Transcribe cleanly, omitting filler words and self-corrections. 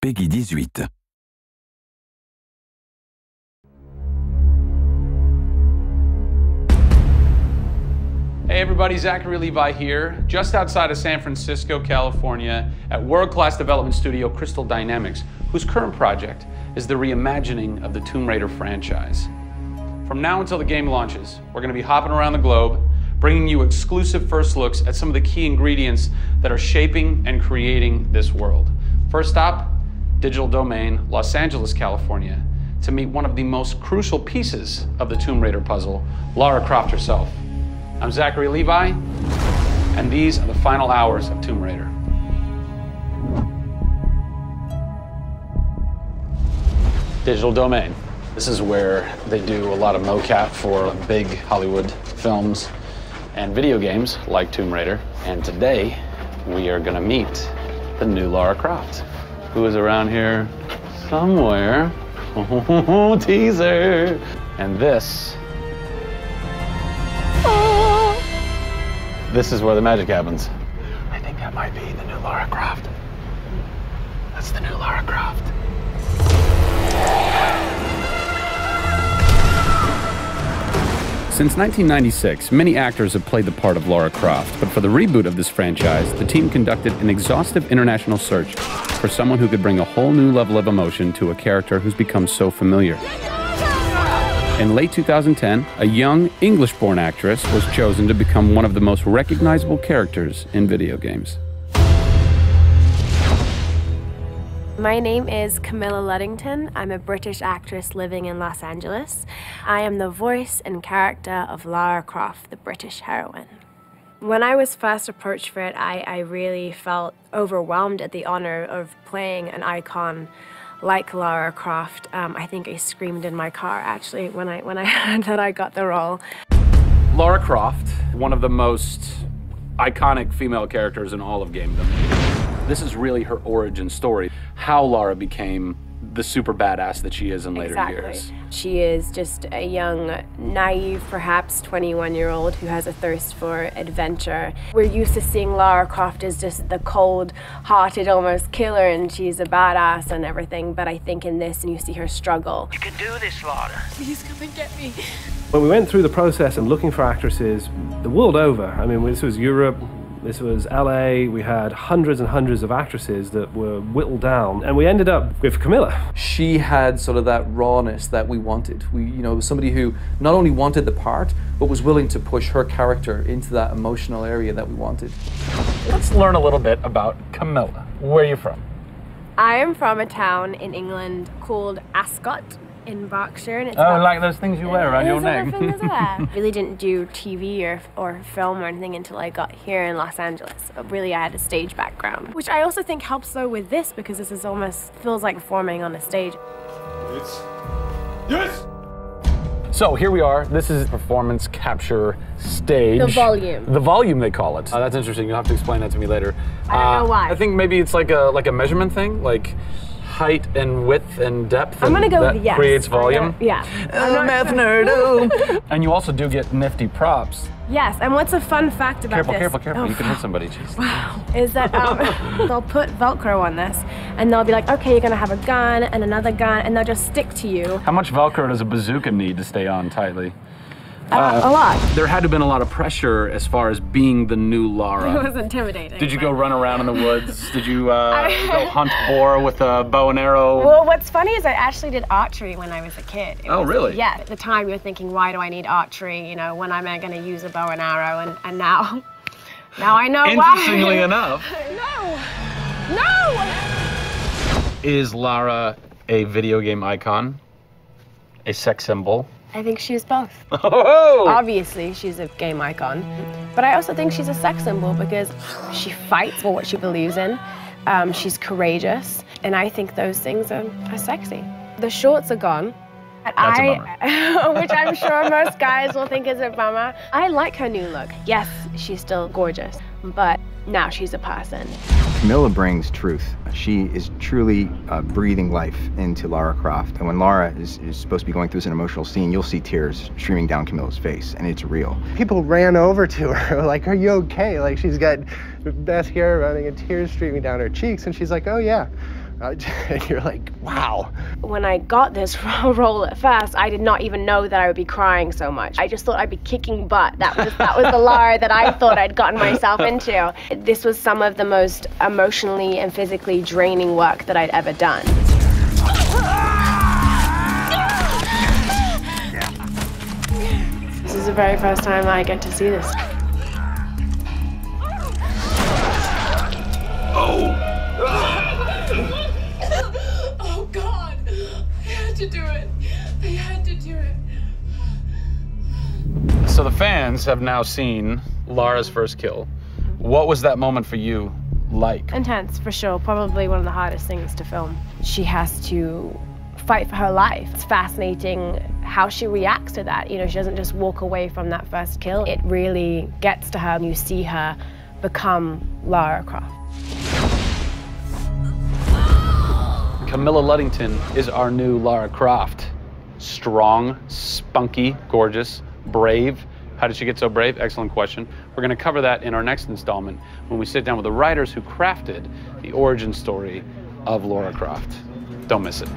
Peggy 18. Hey everybody, Zachary Levi here, just outside of San Francisco, California, at world-class development studio Crystal Dynamics, whose current project is the reimagining of the Tomb Raider franchise. From now until the game launches, we're going to be hopping around the globe, bringing you exclusive first looks at some of the key ingredients that are shaping and creating this world. First stop, Digital Domain, Los Angeles, California, to meet one of the most crucial pieces of the Tomb Raider puzzle, Lara Croft herself. I'm Zachary Levi, and these are the final hours of Tomb Raider. Digital Domain. This is where they do a lot of mocap for big Hollywood films and video games like Tomb Raider. And today, we are gonna meet the new Lara Croft, who is around here somewhere. Teaser! And this is where the magic happens. I think that might be the new Lara Croft. That's the new Lara Croft. Since 1996, many actors have played the part of Lara Croft, but for the reboot of this franchise, the team conducted an exhaustive international search for someone who could bring a whole new level of emotion to a character who's become so familiar. In late 2010, a young English-born actress was chosen to become one of the most recognizable characters in video games. My name is Camilla Luddington. I'm a British actress living in Los Angeles. I am the voice and character of Lara Croft, the British heroine. When I was first approached for it, I really felt overwhelmed at the honor of playing an icon like Lara Croft. I think I screamed in my car, actually, when I heard that I got the role. Lara Croft, one of the most iconic female characters in all of gamedom. This is really her origin story, how Lara became the super badass that she is in later years. She is just a young, naive, perhaps 21-year-old who has a thirst for adventure. We're used to seeing Lara Croft as just the cold-hearted, almost killer, and she's a badass and everything, but I think in this, and you see her struggle. You can do this, Lara. Please come and get me. When we went through the process of looking for actresses the world over, I mean, this was Europe, this was LA, we had hundreds and hundreds of actresses that were whittled down, and we ended up with Camilla. She had sort of that rawness that we wanted. Somebody who not only wanted the part, but was willing to push her character into that emotional area that we wanted. Let's learn a little bit about Camilla. Where are you from? I am from a town in England called Ascot in Berkshire. And it's like those things you wear around your neck. Really didn't do TV or film or anything until I got here in Los Angeles. Really, I had a stage background, which I also think helps though with this, because this is almost feels like performing on a stage. Yes! So here we are. This is performance capture stage. The volume. The volume, they call it. That's interesting. You'll have to explain that to me later. I don't know why. I think maybe it's like a measurement thing, like height and width and depth. I'm gonna go with yes. Creates volume. Yeah. Math nerd. And you also do get nifty props. Yes, and what's a fun fact about this? Careful. Oh, you can hit somebody. Jeez. Wow. Is that they'll put Velcro on this, and they'll be like, okay, you're gonna have a gun and another gun, and they'll just stick to you. How much Velcro does a bazooka need to stay on tightly? A lot. There had to have been a lot of pressure as far as being the new Lara. It was intimidating. Did you go run around in the woods? Did you go hunt boar with a bow and arrow? Well, what's funny is I actually did archery when I was a kid. Really? Yeah, at the time you're thinking, why do I need archery? You know, when am I gonna use a bow and arrow? And now I know why. Interestingly enough. No! Is Lara a video game icon? A sex symbol? I think she's both. Oh! Obviously, she's a game icon, but I also think she's a sex symbol because she fights for what she believes in. She's courageous, and I think those things are sexy. The shorts are gone. That's a bummer. Which I'm sure most guys will think is a bummer. I like her new look. Yes, she's still gorgeous, but now she's a person. Camilla brings truth. She is truly breathing life into Lara Croft. And when Lara is supposed to be going through an emotional scene, you'll see tears streaming down Camilla's face, and it's real. People ran over to her, like, are you okay? Like, she's got mascara running and tears streaming down her cheeks, and she's like, oh yeah, And you're like, wow. When I got this role at first, I did not even know that I would be crying so much. I just thought I'd be kicking butt. That was the Lara that I thought I'd gotten myself into. This was some of the most emotionally and physically draining work that I'd ever done. This is the very first time I get to see this. Oh God, I had to do it. I had to do it. So the fans have now seen Lara's first kill. What was that moment for you like? Intense, for sure. Probably one of the hardest things to film. She has to fight for her life. It's fascinating how she reacts to that. You know, she doesn't just walk away from that first kill. It really gets to her, and you see her become Lara Croft. Camilla Luddington is our new Lara Croft. Strong, spunky, gorgeous, brave. How did she get so brave? Excellent question. We're going to cover that in our next installment when we sit down with the writers who crafted the origin story of Lara Croft. Don't miss it.